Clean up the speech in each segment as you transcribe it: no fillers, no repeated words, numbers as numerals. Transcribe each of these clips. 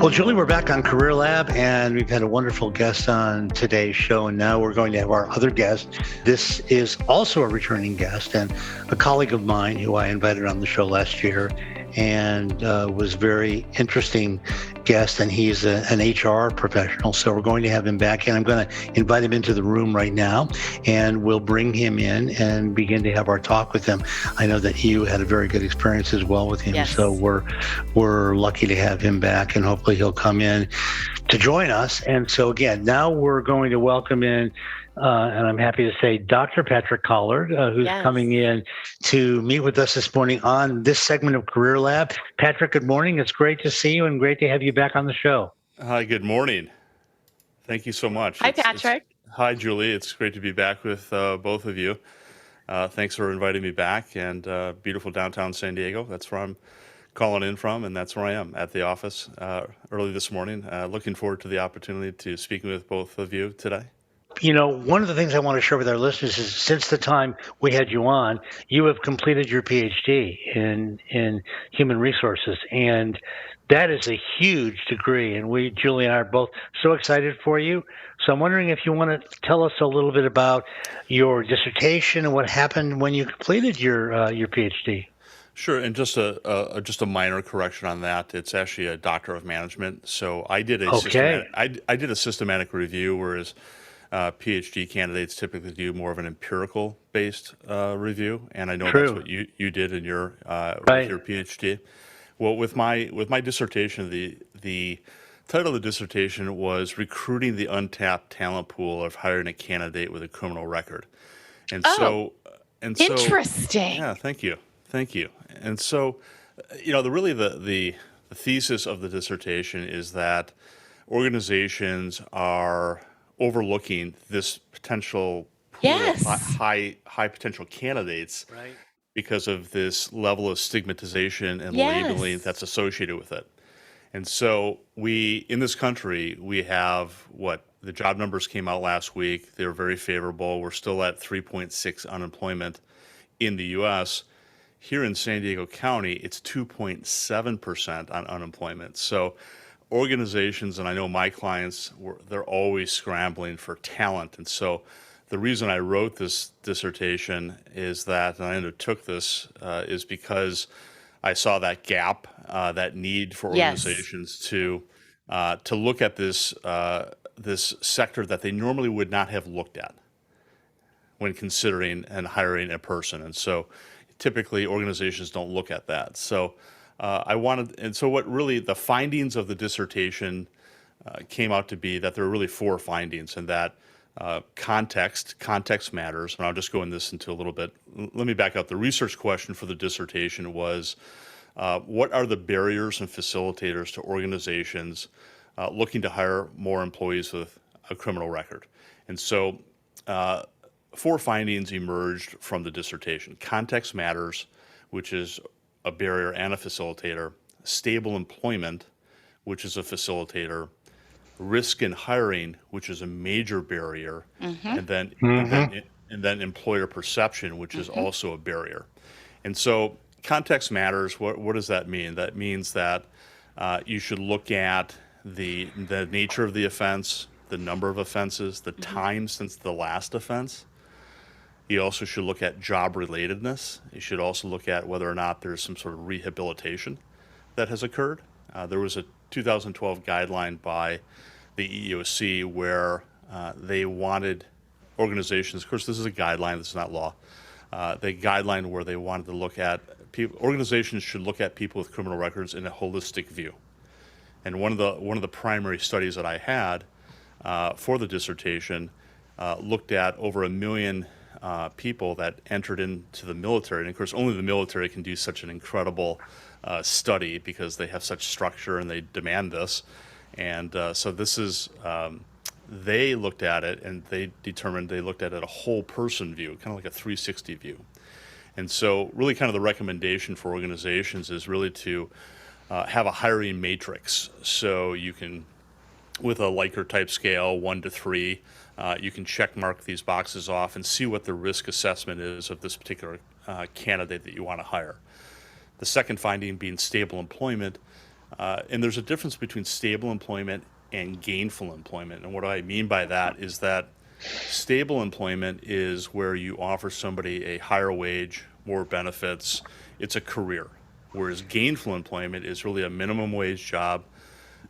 Well, Julie, we're back on Career Lab, and we've had a wonderful guest on today's show. And now we're going to have our other guest. This is also a returning guest and a colleague of mine who I invited on the show last year, and was very interesting guest. And he's an HR professional, so we're going to have him back. And I'm going to invite him into the room right now, and we'll bring him in and begin to have our talk with him. I know that you had a very good experience as well with him, Yes. so we're lucky to have him back, and hopefully he'll come in to join us. And so again, now we're going to welcome in, and I'm happy to say, Dr. Patrick Collard, who's Yes. coming in to meet with us this morning on this segment of Career Lab. Patrick, good morning. It's great to see you and great to have you back on the show. Hi, good morning. Thank you so much. Hi, Patrick. Hi, Julie. It's great to be back with both of you. Thanks for inviting me back, and beautiful downtown San Diego. That's where I'm calling in from, and that's where I am at the office early this morning. Looking forward to the opportunity to speak with both of you today. You know, one of the things I want to share with our listeners is since the time we had you on, you have completed your PhD in human resources, and that is a huge degree. And we, Julie and I, are both so excited for you. So I'm wondering if you want to tell us a little bit about your dissertation and what happened when you completed your PhD. Sure, and just a minor correction on that. It's actually a Doctor of Management. So I did a Okay. I did a systematic review, whereas PhD candidates typically do more of an empirical based review, and I know that's True. what you did in your with Right. your PhD. Well, with my dissertation, the title of the dissertation was "Recruiting the Untapped Talent Pool of Hiring a Candidate with a Criminal Record," and Oh, so interesting. yeah, thank you. And so, the thesis of the dissertation is that organizations are overlooking this potential pool of Yes. high potential candidates Right. because of this level of stigmatization and labeling Yes. that's associated with it. And so in this country, we have what the job numbers came out last week. They're very favorable. We're still at 3.6 unemployment in the US. Here in San Diego County, it's 2.7% on unemployment. So organizations, and I know my clients, they're always scrambling for talent. And so the reason I wrote this dissertation is that, and I undertook this, is because I saw that gap, that need for Yes. organizations to look at this sector that they normally would not have looked at when considering and hiring a person. And so typically organizations don't look at that. So what really the findings of the dissertation came out to be that there are really four findings, and that context matters. And I'll just go into a little bit. Let me back up. The research question for the dissertation was, what are the barriers and facilitators to organizations looking to hire more employees with a criminal record? And so four findings emerged from the dissertation. Context matters, which is a barrier and a facilitator. Stable employment, which is a facilitator. Risk in hiring, which is a major barrier. And then employer perception, which is also a barrier. And so context matters. What does that mean? That means that you should look at the nature of the offense, the number of offenses, the time since the last offense. You also should look at job relatedness. You should also look at whether or not there's some sort of rehabilitation that has occurred. There was a 2012 guideline by the EEOC where they wanted organizations, of course this is a guideline, this is not law, the guideline where they wanted to look at organizations should look at people with criminal records in a holistic view. And one of the primary studies that I had for the dissertation looked at over 1 million people that entered into the military. And of course, only the military can do such an incredible study because they have such structure and they demand this. And so this is, they looked at it and they looked at it a whole person view, kind of like a 360 view. And so really kind of the recommendation for organizations is really to have a hiring matrix. So you can, with a Likert type scale, 1 to 3, you can check mark these boxes off and see what the risk assessment is of this particular candidate that you want to hire. The second finding being stable employment, And there's a difference between stable employment and gainful employment. And what I mean by that is that stable employment is where you offer somebody a higher wage, more benefits. It's a career. Whereas gainful employment is really a minimum wage job,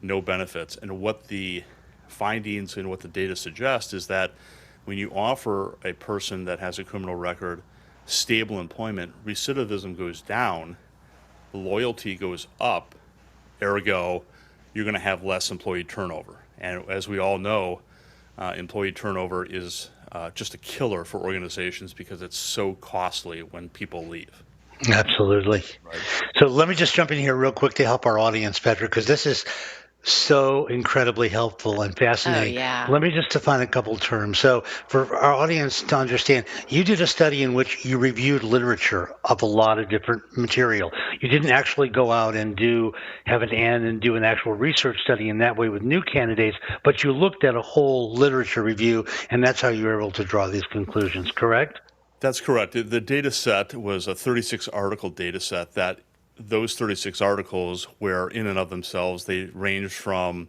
no benefits. And what the findings and what the data suggest is that when you offer a person that has a criminal record stable employment, recidivism goes down, loyalty goes up, ergo, you're going to have less employee turnover. And as we all know, employee turnover is just a killer for organizations because it's so costly when people leave. Absolutely. Right. So let me just jump in here real quick to help our audience, Patrick, because this is so incredibly helpful and Oh, fascinating. yeah. Let me just define a couple terms. So, for our audience to understand, you did a study in which you reviewed literature of a lot of different material. You didn't actually go out and have an end and do an actual research study in that way with new candidates, but you looked at a whole literature review, and that's how you were able to draw these conclusions, correct? That's correct. The data set was a 36 article data set that those 36 articles were in and of themselves, they ranged from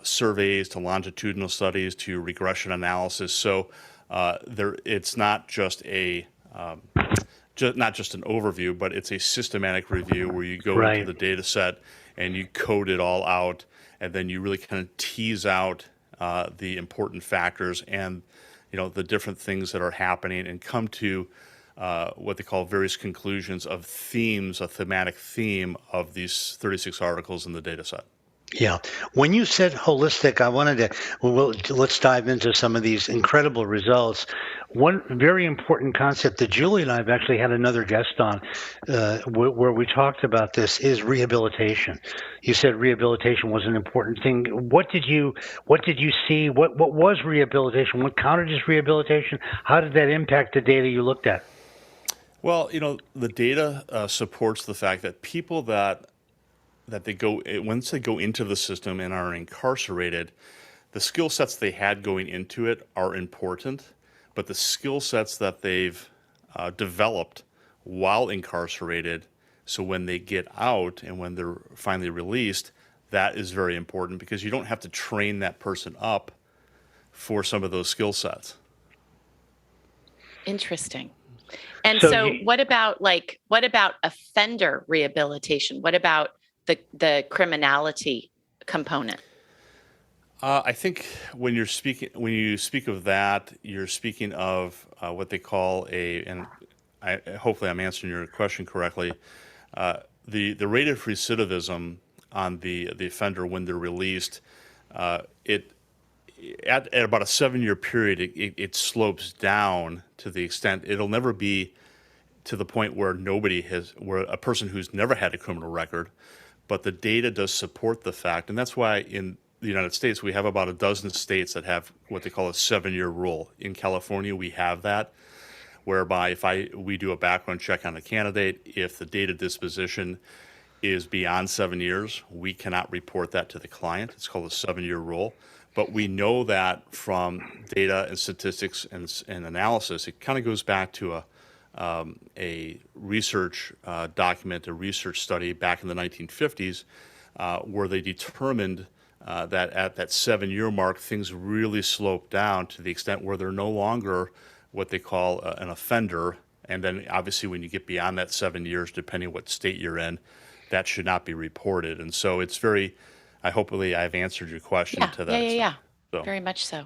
surveys to longitudinal studies to regression analysis. So it's not just not just an overview, but it's a systematic review where you go into Right. the data set and you code it all out, and then you really kind of tease out the important factors and the different things that are happening, and come to what they call various conclusions of themes, a thematic theme of these 36 articles in the data set. Yeah. When you said holistic, I wanted to, let's dive into some of these incredible results. One very important concept that Julie and I have actually had another guest on, where we talked about this, is rehabilitation. You said rehabilitation was an important thing. What did you see? What was rehabilitation? What counted as rehabilitation? How did that impact the data you looked at? Well, the data supports the fact that people that they go once they go into the system and are incarcerated, the skill sets they had going into it are important, but the skill sets that they've developed while incarcerated, so when they get out and when they're finally released, that is very important because you don't have to train that person up for some of those skill sets. Interesting. And So so you, what about offender rehabilitation? What about the criminality component? I think when you speak of that, you're speaking of what they call and hopefully I'm answering your question correctly. The rate of recidivism on the offender when they're released, it at about a 7 year period, it slopes down to the extent it'll never be to the point where where a person who's never had a criminal record, but the data does support the fact, and that's why in the United States we have about a dozen states that have what they call a 7 year rule. In California, we have that, whereby if we do a background check on a candidate, if the date of disposition is beyond 7 years, we cannot report that to the client. It's called a 7 year rule. But we know that from data and statistics and analysis, it kind of goes back to a research document, a research study back in the 1950s, where they determined that at that 7 year mark, things really slope down to the extent where they're no longer what they call an offender. And then obviously when you get beyond that 7 years, depending on what state you're in, that should not be reported. And so hopefully I've answered your question Yeah, to yeah, that yeah, extent. yeah. So, Very much so.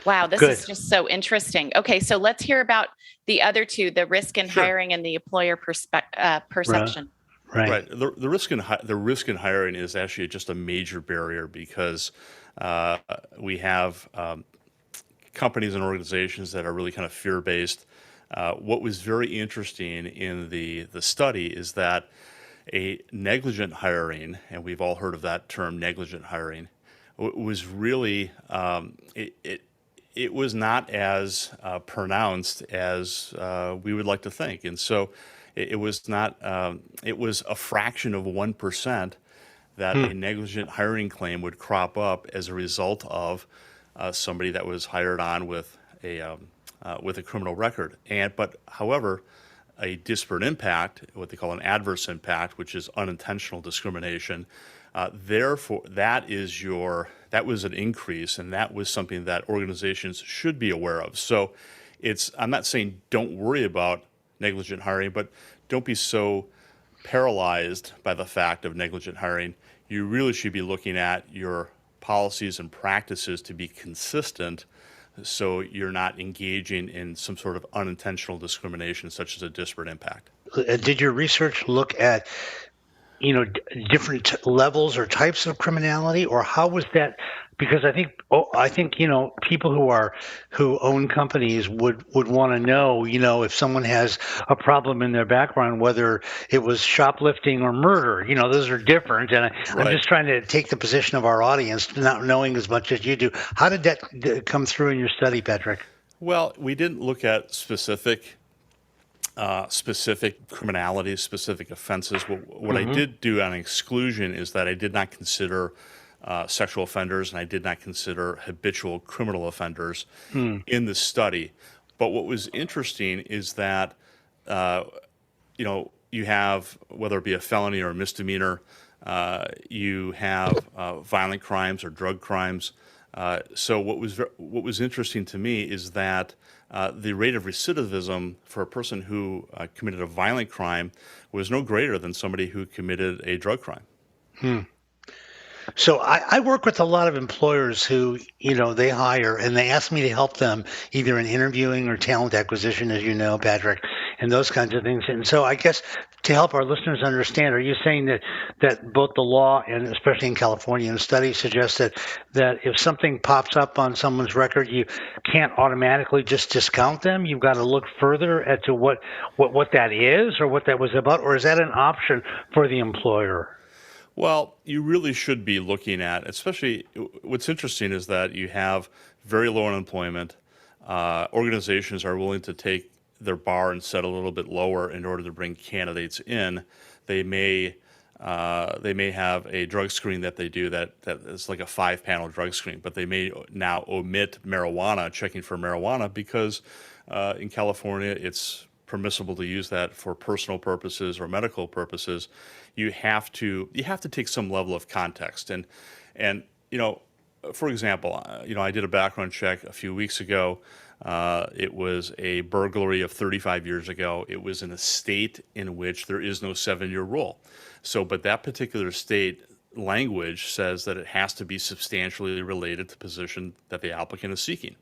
Wow, this good. is just so interesting. Okay, so let's hear about the other two, the risk in sure. hiring and the employer Right. perception. Right. Right. The risk in hiring is actually just a major barrier because we have companies and organizations that are really kind of fear based. What was very interesting in the study is that a negligent hiring, and we've all heard of that term, negligent hiring, was really it was not as pronounced as we would like to think, and so it was not. It was a fraction of 1% that Hmm. a negligent hiring claim would crop up as a result of somebody that was hired on with a criminal record. But however, a disparate impact, what they call an adverse impact, which is unintentional discrimination. Therefore, that was an increase, and that was something that organizations should be aware of. So, I'm not saying don't worry about negligent hiring, but don't be so paralyzed by the fact of negligent hiring. You really should be looking at your policies and practices to be consistent, so you're not engaging in some sort of unintentional discrimination, such as a disparate impact. Did your research look at different levels or types of criminality, or how was that? Because I think people who own companies would want to know, if someone has a problem in their background, whether it was shoplifting or murder. Those are different, and I'm just trying to take the position of our audience, not knowing as much as you do. How did that come through in your study, Patrick? Well, we didn't look at specific criminalities, specific offenses. What I did do on exclusion is that I did not consider sexual offenders, and I did not consider habitual criminal offenders in the study. But what was interesting is that you have, whether it be a felony or a misdemeanor, you have violent crimes or drug crimes. So what was interesting to me is that the rate of recidivism for a person who committed a violent crime was no greater than somebody who committed a drug crime. So I work with a lot of employers who, they hire and they ask me to help them either in interviewing or talent acquisition, as you know, Patrick, and those kinds of things. And so I guess to help our listeners understand, are you saying that both the law and especially in California and studies suggest that if something pops up on someone's record, you can't automatically just discount them? You've got to look further as to what that is or what that was about, or is that an option for the employer? Well, you really should be looking at, especially what's interesting is that you have very low unemployment. Organizations are willing to take their bar and set a little bit lower in order to bring candidates in. They may have a drug screen that they do that is like a 5-panel drug screen, but they may now omit checking for marijuana, because in California it's permissible to use that for personal purposes or medical purposes. You have to take some level of context, and for example, I did a background check a few weeks ago. It was a burglary of 35 years ago. It was in a state in which there is no 7-year rule. So, but that particular state language says that it has to be substantially related to the position that the applicant is seeking.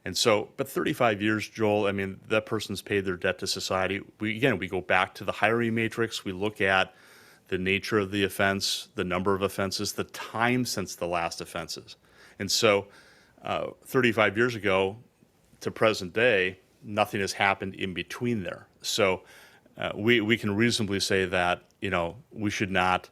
And so, but 35 years, Joel, I mean, that person's paid their debt to society. We go back to the hiring matrix. We look at the nature of the offense, the number of offenses, the time since the last offenses. And so 35 years ago to present day, nothing has happened in between there. So we can reasonably say that, we should not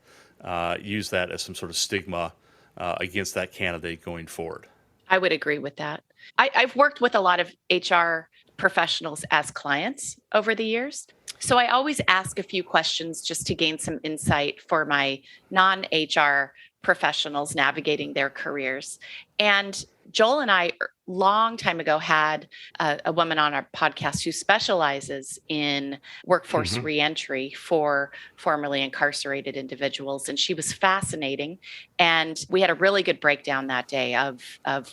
use that as some sort of stigma against that candidate going forward. I would agree with that. I've worked with a lot of HR professionals as clients over the years. So I always ask a few questions just to gain some insight for my non-HR professionals navigating their careers. And Joel and I, long time ago, had a woman on our podcast who specializes in workforce reentry for formerly incarcerated individuals. And she was fascinating. And we had a really good breakdown that day of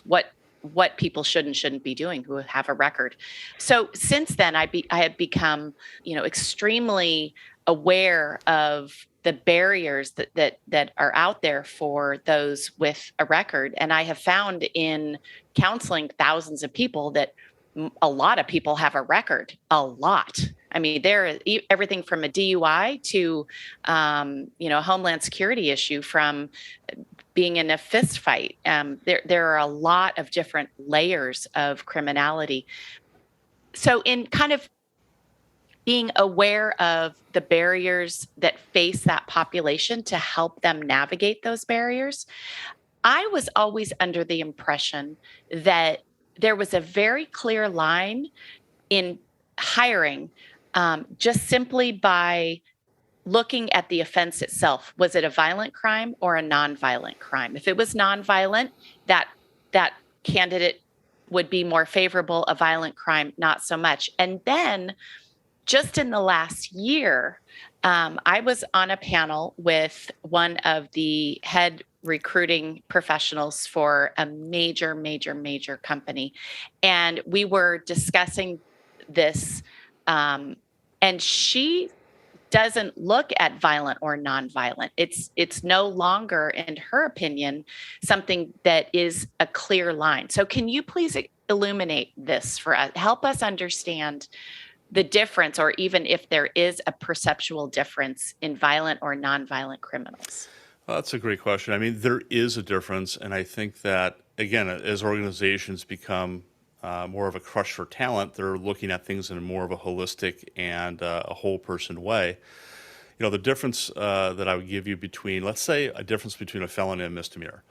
what people should and shouldn't be doing who have a record. So since then, I have become, extremely aware of the barriers that are out there for those with a record. And I have found in counseling thousands of people that a lot of people have a record, a lot. I mean, there everything from a DUI to, a Homeland Security issue, from being in a fist fight. There are a lot of different layers of criminality. So in kind of being aware of the barriers that face that population to help them navigate those barriers, I was always under the impression that there was a very clear line in hiring, just simply by looking at the offense itself. Was it a violent crime or a nonviolent crime? If it was nonviolent, that candidate would be more favorable. A violent crime, not so much. And then just in the last year, I was on a panel with one of the head recruiting professionals for a major, major, major company. And we were discussing this. And she doesn't look at violent or nonviolent. It's no longer, in her opinion, something that is a clear line. So can you please illuminate this for us? Help us understand the difference, or even if there is a perceptual difference in violent or nonviolent criminals. Well, that's a great question. I mean, there is a difference, and I think that again, as organizations become more of a crush for talent, they're looking at things in more of a holistic and a whole person way. The difference that I would give you between, let's say, a difference between a felony and a misdemeanor.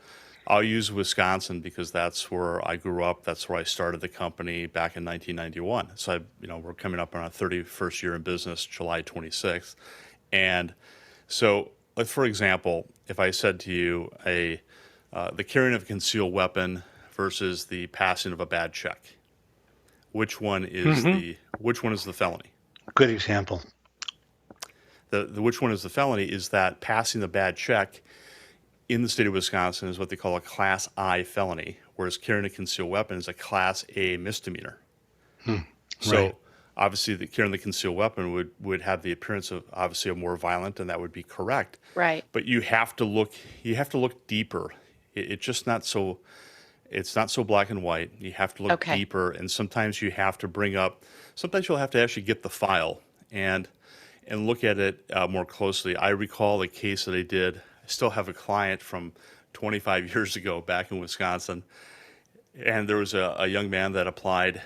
I'll use Wisconsin because that's where I grew up. That's where I started the company back in 1991. So, we're coming up on our 31st year in business, July 26th. And so, like for example, if I said to you, the carrying of a concealed weapon versus the passing of a bad check, which one is the felony? Good example. The which one is the felony is that passing the bad check in the state of Wisconsin is what they call a Class I felony, whereas carrying a concealed weapon is a Class A misdemeanor. So Right. obviously, carrying the concealed weapon would have the appearance of obviously a more violent, and that would be correct. Right. But you have to look deeper. It's just not so. It's not so black and white. You have to look Okay. deeper, and sometimes you have to bring up. Sometimes you'll have to actually get the file and look at it more closely. I recall a case that I did. I still have a client from 25 years ago back in Wisconsin, and there was a young man that applied.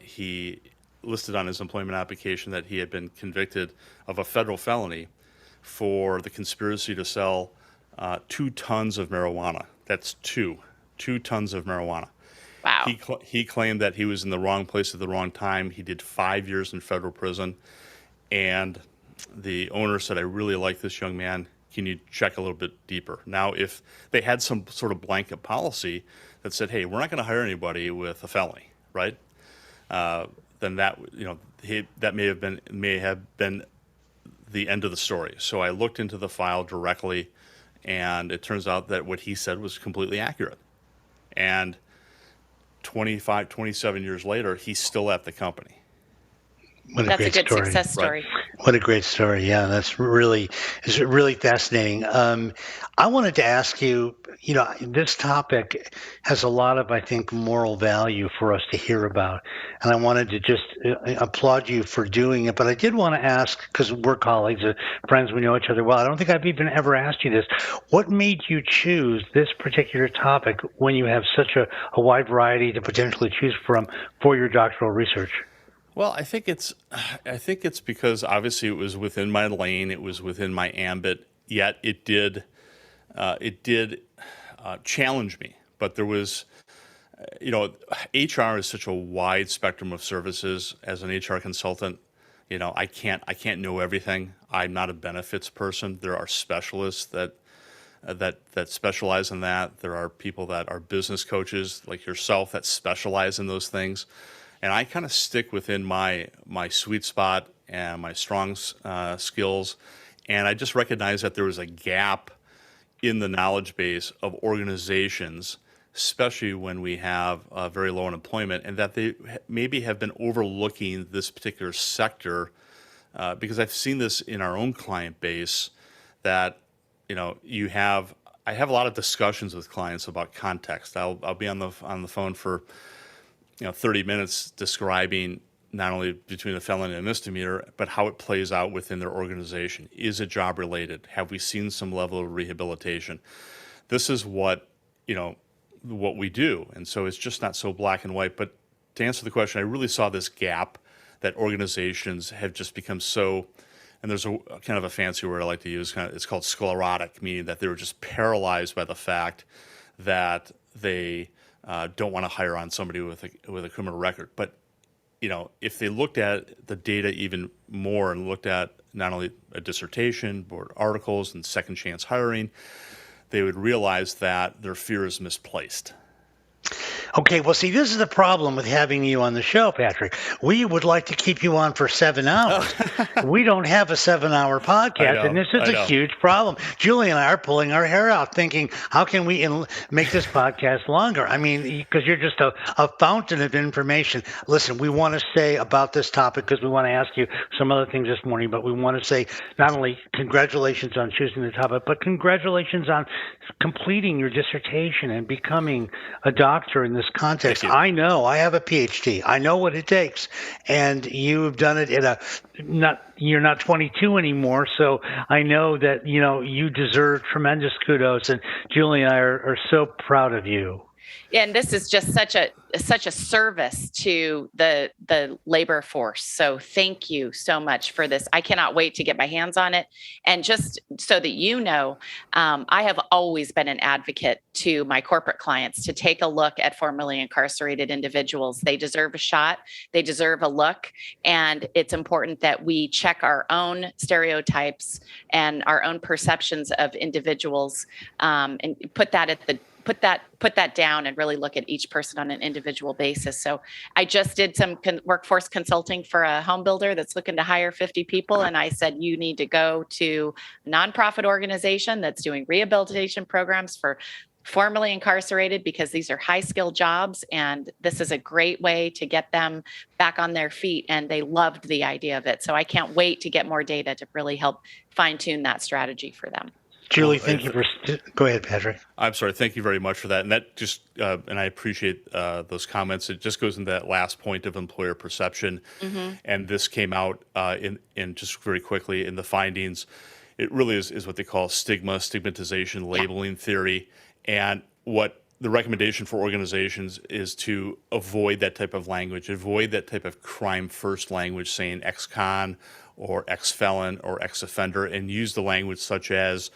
He listed on his employment application that he had been convicted of a federal felony for the conspiracy to sell 2 tons of marijuana. That's two tons of marijuana. Wow. He claimed that he was in the wrong place at the wrong time. He did 5 years in federal prison, and the owner said, "I really like this young man. Can you check a little bit deeper?" Now, if they had some sort of blanket policy that said, "Hey, we're not going to hire anybody with a felony," right? Then that that may have been the end of the story. So I looked into the file directly, and it turns out that what he said was completely accurate. And 27 years later, he's still at the company. What a That's a great good story. success story. What a great story. Yeah, it's really fascinating. I wanted to ask you, this topic has a lot of, I think, moral value for us to hear about. And I wanted to just applaud you for doing it. But I did want to ask, because we're colleagues, friends, we know each other well. I don't think I've even ever asked you this. What made you choose this particular topic when you have such a wide variety to potentially choose from for your doctoral research? Well, I think it's because obviously it was within my lane, it was within my ambit. Yet it did challenge me. But there was, HR is such a wide spectrum of services. As an HR consultant, I can't know everything. I'm not a benefits person. There are specialists that specialize in that. There are people that are business coaches like yourself that specialize in those things. And I kind of stick within my sweet spot and my strong skills. And I just recognized that there was a gap in the knowledge base of organizations, especially when we have very low unemployment, and that they maybe have been overlooking this particular sector because I've seen this in our own client base that, I have a lot of discussions with clients about context. I'll be on the phone for 30 minutes describing not only between a felony and a misdemeanor, but how it plays out within their organization. Is it job related? Have we seen some level of rehabilitation? This is what we do. And so it's just not so black and white. But to answer the question, I really saw this gap that organizations have just become so, and there's a kind of a fancy word I like to use, it's called sclerotic, meaning that they were just paralyzed by the fact that they don't want to hire on somebody with a criminal record. But if they looked at the data even more and looked at not only a dissertation, board articles, and second chance hiring, they would realize that their fear is misplaced. Okay, well, see, this is the problem with having you on the show, Patrick. We would like to keep you on for 7 hours. We don't have a 7-hour I podcast, and know, this is I a know. huge problem. Julie and I are pulling our hair out thinking, how can we make this podcast longer? I mean, because you're just a fountain of information. Listen, we want to say about this topic because we want to ask you some other things this morning, but we want to say not only congratulations on choosing the topic, but congratulations on completing your dissertation and becoming a doctor in this Thank context. you. I know I have a PhD. I know what it takes, and you've done it in a not. You're not 22 anymore, so I know that you deserve tremendous kudos. And Julie and I are so proud of you. And this is just such a service to the labor force. So thank you so much for this. I cannot wait to get my hands on it. And just so that you know, I have always been an advocate to my corporate clients to take a look at formerly incarcerated individuals. They deserve a shot. They deserve a look. And it's important that we check our own stereotypes and our own perceptions of individuals, and put that down and really look at each person on an individual basis. So I just did some workforce consulting for a home builder that's looking to hire 50 people. And I said, you need to go to a nonprofit organization that's doing rehabilitation programs for formerly incarcerated, because these are high skilled jobs. And this is a great way to get them back on their feet. And they loved the idea of it. So I can't wait to get more data to really help fine tune that strategy for them. Julie, thank you for. Go ahead, Patrick. I'm sorry. Thank you very much for that. And that just, and I appreciate those comments. It just goes into that last point of employer perception. Mm-hmm. And this came out in just very quickly in the findings. It really is what they call stigmatization, labeling theory. And what the recommendation for organizations is to avoid that type of language, avoid that type of crime first language, saying ex-con or ex-felon or ex-offender, and use the language such as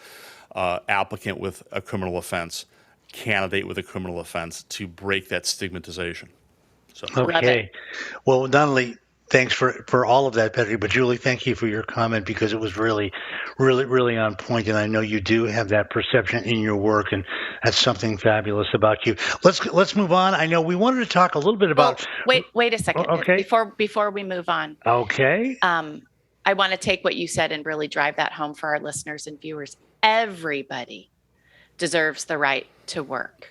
applicant with a criminal offense, candidate with a criminal offense, to break that stigmatization. So okay, well, not only thanks for all of that, Patrick, but Julie, thank you for your comment, because it was really, really, really on point, and I know you do have that perception in your work, and that's something fabulous about you. Let's move on. I know we wanted to talk a little bit about. Well, wait a second. Okay. Before we move on. Okay. I want to take what you said and really drive that home for our listeners and viewers. Everybody deserves the right to work.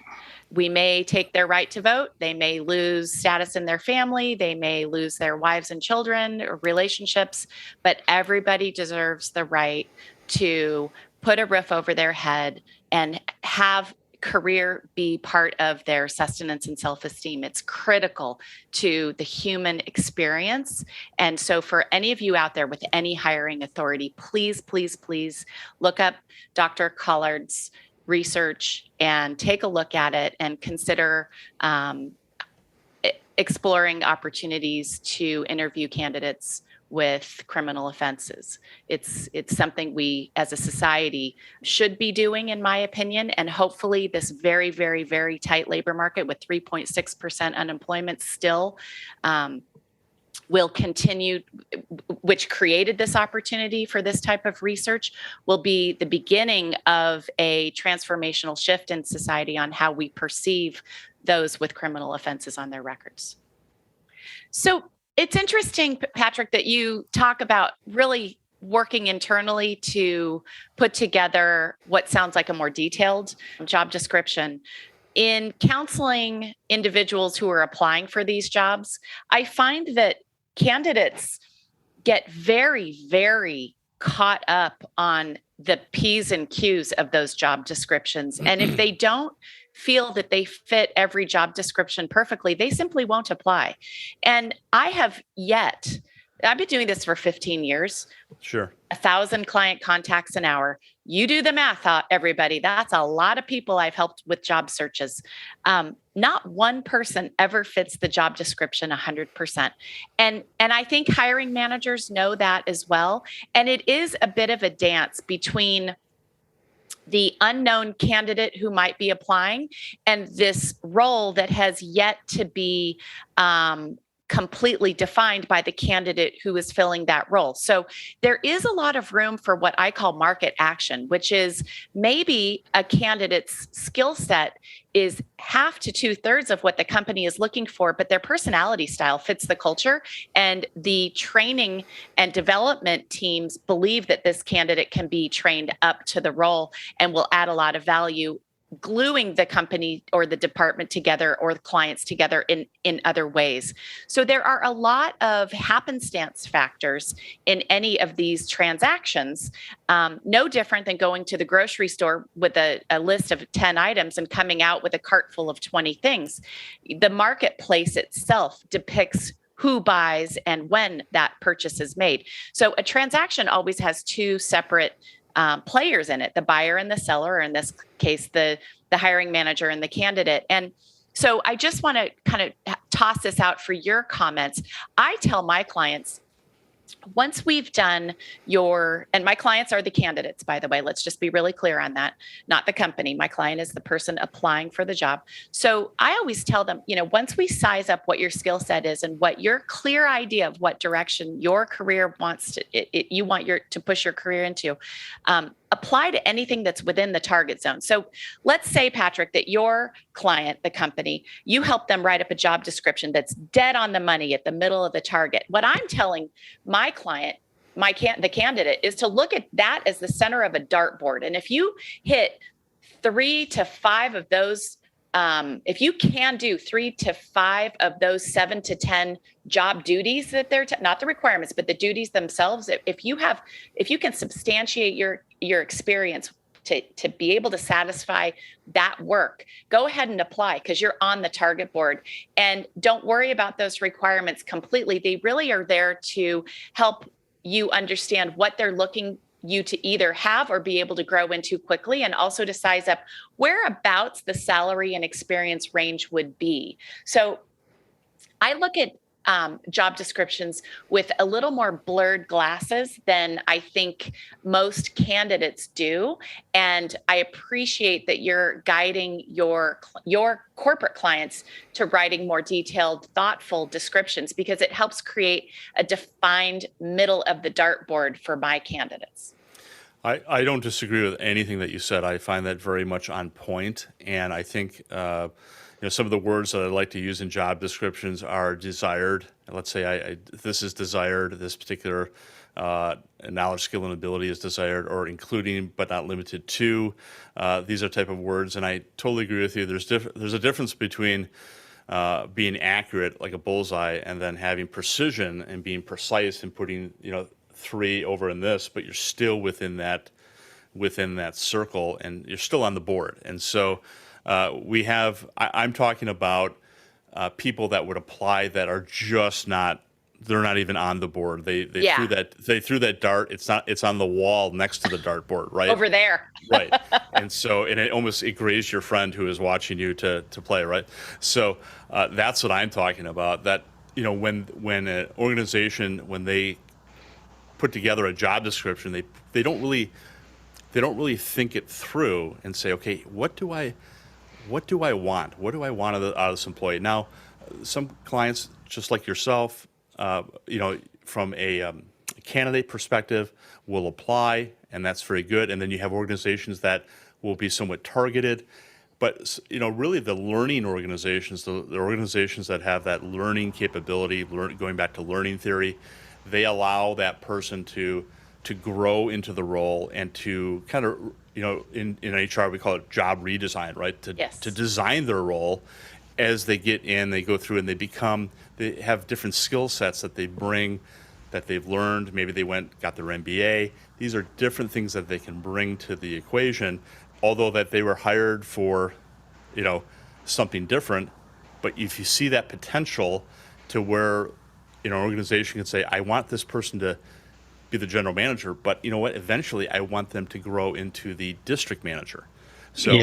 We may take their right to vote. They may lose status in their family. They may lose their wives and children or relationships, but everybody deserves the right to put a roof over their head and have career be part of their sustenance and self-esteem. It's critical to the human experience. And so for any of you out there with any hiring authority, please, please, please look up Dr. Collard's research and take a look at it and consider exploring opportunities to interview candidates with criminal offenses. It's something we as a society should be doing, in my opinion, and hopefully this very, very, very tight labor market with 3.6% unemployment still will continue, which created this opportunity for this type of research, will be the beginning of a transformational shift in society on how we perceive those with criminal offenses on their records. So it's interesting, Patrick, that you talk about really working internally to put together what sounds like a more detailed job description. In counseling individuals who are applying for these jobs, I find that candidates get very, very caught up on the P's and Q's of those job descriptions. And if they don't feel that they fit every job description perfectly, they simply won't apply. And I've been doing this for 15 years. Sure. 1,000 client contacts an hour. You do the math, everybody. That's a lot of people I've helped with job searches. Not one person ever fits the job description 100%. And I think hiring managers know that as well. And it is a bit of a dance between the unknown candidate who might be applying and this role that has yet to be completely defined by the candidate who is filling that role. So there is a lot of room for what I call market action, which is maybe a candidate's skill set is half to 2/3 of what the company is looking for, but their personality style fits the culture. And the training and development teams believe that this candidate can be trained up to the role and will add a lot of value, gluing the company or the department together or the clients together in other ways. So there are a lot of happenstance factors in any of these transactions, no different than going to the grocery store with a list of 10 items and coming out with a cart full of 20 things. The marketplace itself depicts who buys and when that purchase is made. So a transaction always has two separate players in it, the buyer and the seller, or in this case, the hiring manager and the candidate. And so I just want to kind of toss this out for your comments. I tell my clients, once we've done and my clients are the candidates, by the way, let's just be really clear on that, not the company. My client is the person applying for the job. So I always tell them, once we size up what your skill set is and what your clear idea of what direction your career wants to push your career into, apply to anything that's within the target zone. So let's say, Patrick, that your client, the company, you help them write up a job description that's dead on the money at the middle of the target. What I'm telling my client, the candidate, is to look at that as the center of a dartboard. And if you hit 3 to 5 of those, if you can do 3 to 5 of those 7 to 10 job duties that they're not the requirements, but the duties themselves, if you can substantiate your experience to be able to satisfy that work, go ahead and apply, because you're on the target board. And don't worry about those requirements completely. They really are there to help you understand what they're looking you to either have or be able to grow into quickly, and also to size up whereabouts the salary and experience range would be. So I look at job descriptions with a little more blurred glasses than I think most candidates do. And I appreciate that you're guiding your corporate clients to writing more detailed, thoughtful descriptions, because it helps create a defined middle of the dartboard for my candidates. I don't disagree with anything that you said. I find that very much on point. And I think some of the words that I like to use in job descriptions are desired. Let's say this is desired, this particular knowledge, skill, and ability is desired, or including but not limited to. These are type of words, and I totally agree with you. There's a difference between being accurate, like a bullseye, and then having precision and being precise and putting 3 over in this, but you're still within that circle, and you're still on the board. And so I'm talking about people that would apply that are just they're not even on the board. They threw that dart. It's on the wall next to the dartboard, right? Over there. Right. And it grazed your friend who is watching you to play, right? So that's what I'm talking about. That, when an organization, when they put together a job description, they don't really think it through and say, okay, what do I want? What do I want out of this employee? Now, some clients, just like yourself, from a candidate perspective, will apply, and that's very good. And then you have organizations that will be somewhat targeted. But really, the learning organizations, the organizations that have that learning capability, going back to learning theory, they allow that person to grow into the role and to kind of, in HR, we call it job redesign, right? To design their role as they get in, they go through, and they have different skill sets that they bring, that they've learned. Maybe they got their MBA. These are different things that they can bring to the equation, although that they were hired for, something different. But if you see that potential to where, an organization can say, I want this person to be the general manager, but you know what? Eventually, I want them to grow into the district manager. So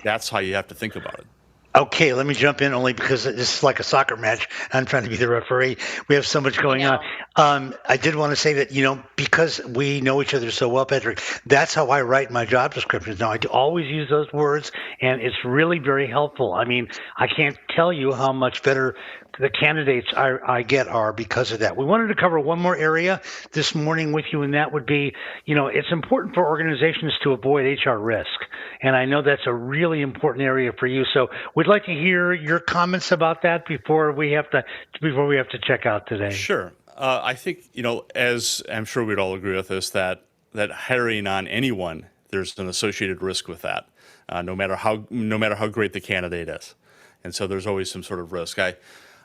that's how you have to think about it. Okay, let me jump in only because this is like a soccer match. I'm trying to be the referee. We have so much going on. I did want to say that, because we know each other so well, Patrick, that's how I write my job descriptions. Now, I do always use those words, and it's really very helpful. I mean, I can't tell you how much better the candidates I get are because of that. We wanted to cover one more area this morning with you, and that would be, it's important for organizations to avoid HR risk. And I know that's a really important area for you. So we'd like to hear your comments about that before we have to check out today. Sure. I think, as I'm sure we'd all agree with this, that hiring on anyone, there's an associated risk with that, no matter how great the candidate is. And so there's always some sort of risk.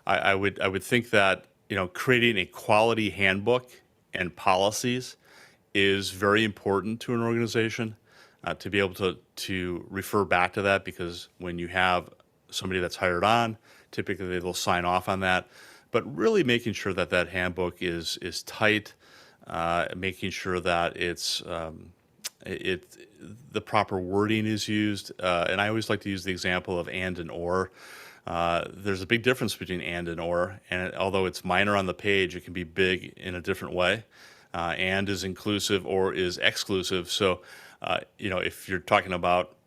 I would think that, creating a quality handbook and policies is very important to an organization, to be able to refer back to that, because when you have somebody that's hired on, typically they'll sign off on that. But really making sure that handbook is tight, making sure that the proper wording is used. And I always like to use the example of and or. There's a big difference between and or, and although it's minor on the page, it can be big in a different way. And is inclusive or is exclusive. So, if you're talking about,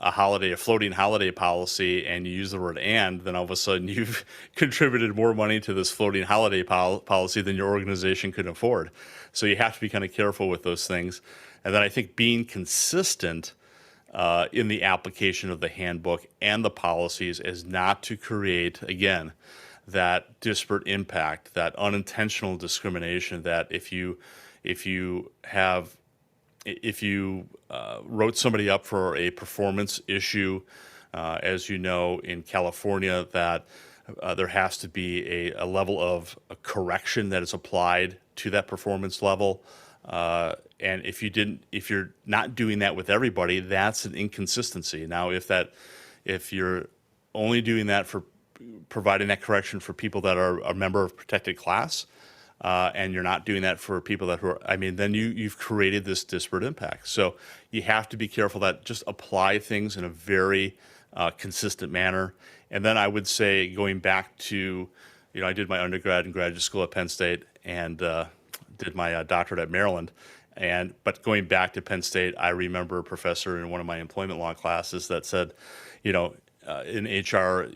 a floating holiday policy, and you use the word and, then all of a sudden you've contributed more money to this floating holiday policy than your organization could afford. So you have to be kind of careful with those things. And then I think being consistent in the application of the handbook and the policies is not to create, again, that disparate impact, that unintentional discrimination, that if you wrote somebody up for a performance issue, as you know, in California, that there has to be a level of a correction that is applied to that performance level. And if you're not doing that with everybody, that's an inconsistency. Now, if you're only doing that for providing that correction for people that are a member of protected class, and you're not doing that for people then you've created this disparate impact. So you have to be careful that just apply things in a very consistent manner. And then I would say, going back to, I did my undergrad and graduate school at Penn State, and did my doctorate at Maryland. But going back to Penn State, I remember a professor in one of my employment law classes that said, in HR,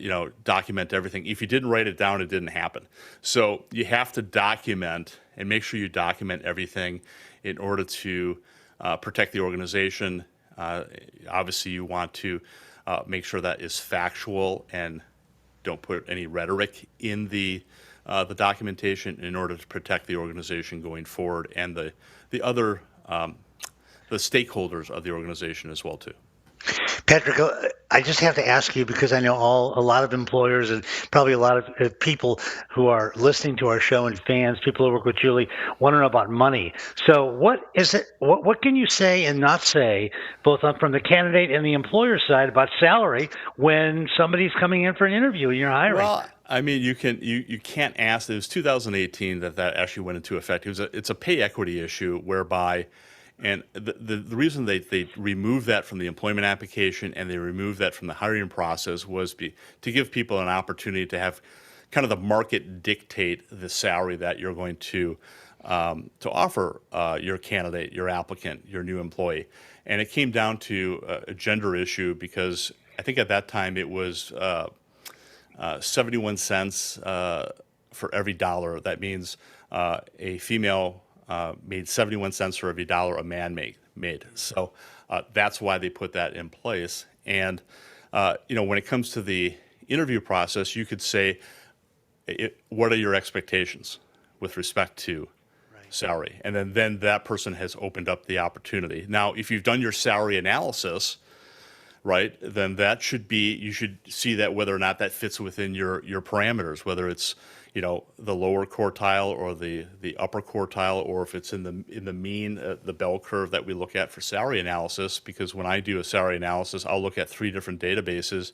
document everything. If you didn't write it down, it didn't happen. So you have to document, and make sure you document everything in order to protect the organization. Obviously, you want to make sure that is factual, and don't put any rhetoric in the documentation, in order to protect the organization going forward, and the other the stakeholders of the organization as well too. Patrick, I just have to ask you, because I know a lot of employers and probably a lot of people who are listening to our show, and fans, people who work with Julie, want to know about money. So what is it? What can you say and not say, both from the candidate and the employer side, about salary when somebody's coming in for an interview and you're hiring? Well, I mean, you can't ask. It was 2018 that actually went into effect. It's a pay equity issue, whereby. And the reason they removed that from the employment application, and they removed that from the hiring process, was to give people an opportunity to have kind of the market dictate the salary that you're going to offer your candidate, your applicant, your new employee. And it came down to a gender issue, because I think at that time it was 71 cents for every dollar. That means a female made 71 cents for every dollar a man made. So that's why they put that in place. And, when it comes to the interview process, you could say, what are your expectations with respect to salary? And then that person has opened up the opportunity. Now, if you've done your salary analysis, right, then you should see that whether or not that fits within your parameters, whether it's, the lower quartile or the upper quartile, or if it's in the mean, the bell curve that we look at for salary analysis. Because when I do a salary analysis, I'll look at 3 different databases,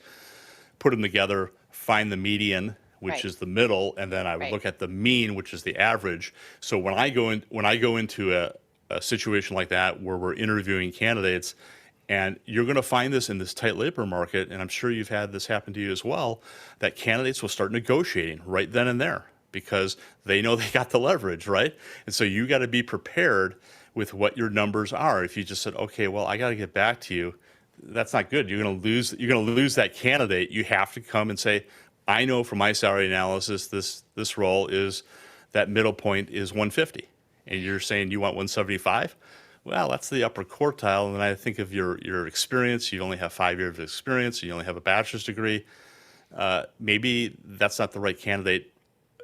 put them together, find the median, which is the middle, and then I would look at the mean, which is the average. So when I go into a situation like that, where we're interviewing candidates, and you're going to find this in this tight labor market, and I'm sure you've had this happen to you as well, that candidates will start negotiating right then and there, because they know they got the leverage, right? And so you got to be prepared with what your numbers are. If you just said, okay, well, I got to get back to you, that's not good. You're going to lose that candidate. You have to come and say, I know from my salary analysis, this role is that middle point is 150, and you're saying you want 175. Well, that's the upper quartile. And then I think of your experience. You only have 5 years of experience. You only have a bachelor's degree. Maybe that's not the right candidate,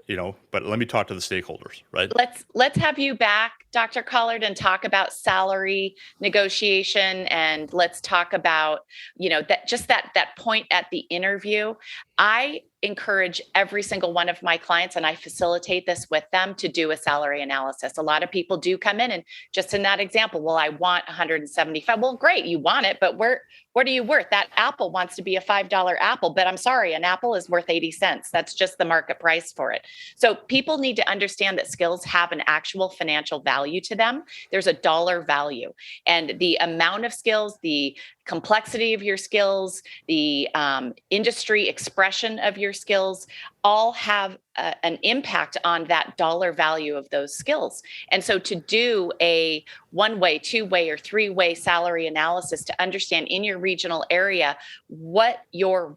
but let me talk to the stakeholders, right? Let's have you back, Dr. Collard, and talk about salary negotiation, and let's talk about, that point at the interview. I encourage every single one of my clients, and I facilitate this with them, to do a salary analysis. A lot of people do come in and, just in that example, well, I want 175. Well, great, you want it, but what are you worth? That apple wants to be a $5 apple, but I'm sorry, an apple is worth 80 cents. That's just the market price for it. So people need to understand that skills have an actual financial value to them. There's a dollar value, and the amount of skills, the complexity of your skills, the industry expression of your skills, all have an impact on that dollar value of those skills. And so to do a one-way, two-way, or three-way salary analysis to understand in your regional area what your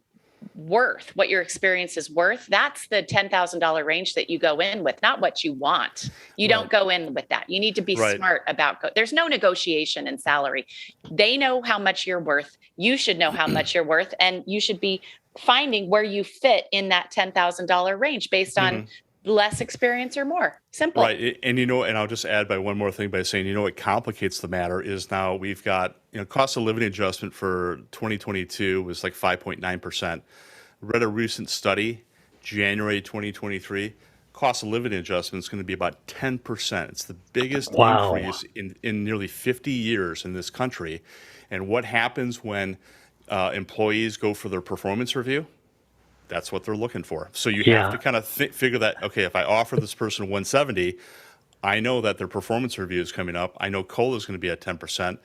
worth, what your experience is worth, that's the $10,000 range that you go in with, not what you want. You don't go in with that. You need to be smart about, there's no negotiation in salary. They know how much you're worth. You should know how much you're worth, and you should be finding where you fit in that $10,000 range based on less experience or more. Simple. Right. And, and I'll just add by one more thing by saying, what complicates the matter is now we've got, cost of living adjustment for 2022 was like 5.9%. Read a recent study, January 2023, cost of living adjustment is going to be about 10%. It's the biggest increase in nearly 50 years in this country. And what happens when employees go for their performance review? That's what they're looking for. So you have to kind of figure that, okay, if I offer this person 170, I know that their performance review is coming up. I know COLA is going to be at 10%.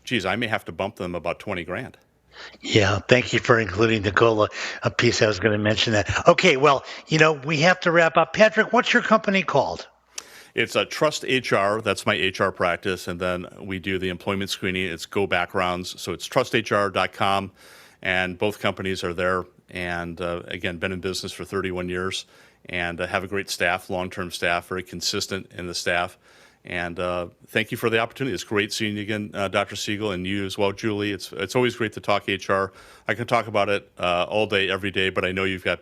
Geez, I may have to bump them about 20 grand. Yeah, thank you for including the COLA piece. I was going to mention that. Okay, well, we have to wrap up. Patrick, what's your company called? It's a Trust HR. That's my HR practice. And then we do the employment screening. It's Go Backgrounds. So it's trusthr.com. And both companies are there. And again, been in business for 31 years and have a great staff, long-term staff, very consistent in the staff. And thank you for the opportunity. It's great seeing you again, Dr. Siegel, and you as well, Julie. It's always great to talk HR. I can talk about it all day, every day, but I know you've got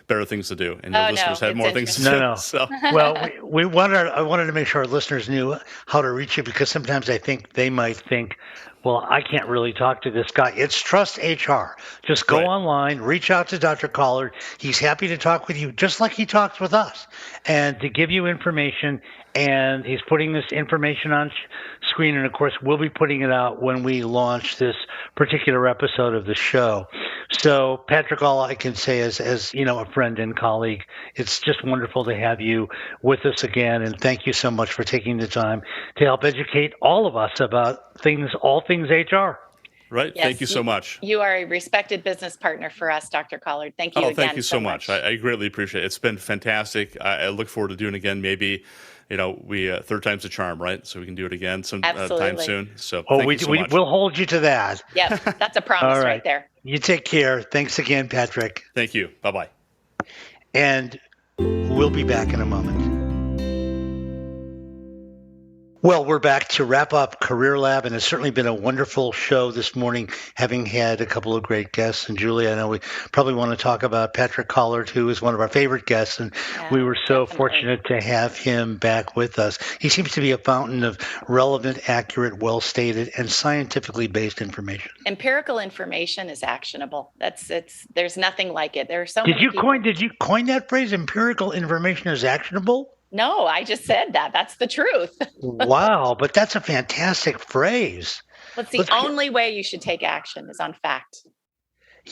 better things to do, and your listeners have more things to do. No. So. Well, I wanted to make sure our listeners knew how to reach you, because sometimes I think they might think, well, I can't really talk to this guy. It's Trust HR. Just go online, reach out to Dr. Collard. He's happy to talk with you, just like he talks with us, and to give you information. And he's putting this information on screen. And of course, we'll be putting it out when we launch this particular episode of the show. So Patrick, all I can say is, as a friend and colleague, it's just wonderful to have you with us again. And thank you so much for taking the time to help educate all of us about all things HR. Right. Yes, thank you so much. You are a respected business partner for us, Dr. Collard. Thank you again. Thank you so much. I greatly appreciate it. It's been fantastic. I look forward to doing it again. Maybe, we third time's a charm, right? So we can do it again sometime soon. So thank you so much. We'll hold you to that. Yep, that's a promise right there. You take care. Thanks again, Patrick. Thank you. Bye-bye. And we'll be back in a moment. Well, we're back to wrap up Career Lab, and it's certainly been a wonderful show this morning, having had a couple of great guests. And Julie, I know we probably want to talk about Patrick Collard, who is one of our favorite guests, and we were so fortunate to have him back with us. He seems to be a fountain of relevant, accurate, well-stated, and scientifically based information. Empirical information is actionable. There's nothing like it. There are so Did you coin that phrase? Empirical information is actionable? No, I just said that. That's the truth. Wow, but that's a fantastic phrase. It's the only way you should take action is on fact.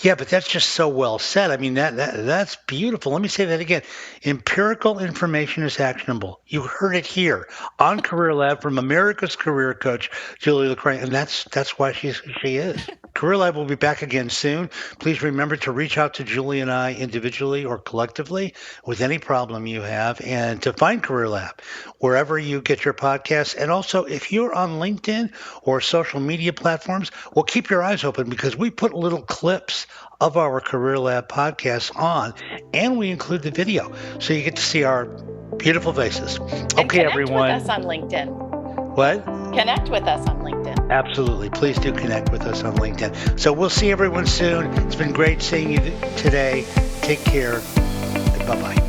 Yeah, but that's just so well said. I mean, that's beautiful. Let me say that again. Empirical information is actionable. You heard it here on Career Lab from America's career coach, Julie LeCrae, and that's why she is. Career Lab will be back again soon. Please remember to reach out to Julie and I individually or collectively with any problem you have, and to find Career Lab wherever you get your podcasts. And also, if you're on LinkedIn or social media platforms, well, keep your eyes open, because we put little clips of our Career Lab podcast on, and we include the video. So you get to see our beautiful faces. And Okay, connect everyone. with us on LinkedIn. What? Connect with us on LinkedIn. Absolutely. Please do connect with us on LinkedIn. So we'll see everyone soon. It's been great seeing you today. Take care. And bye-bye.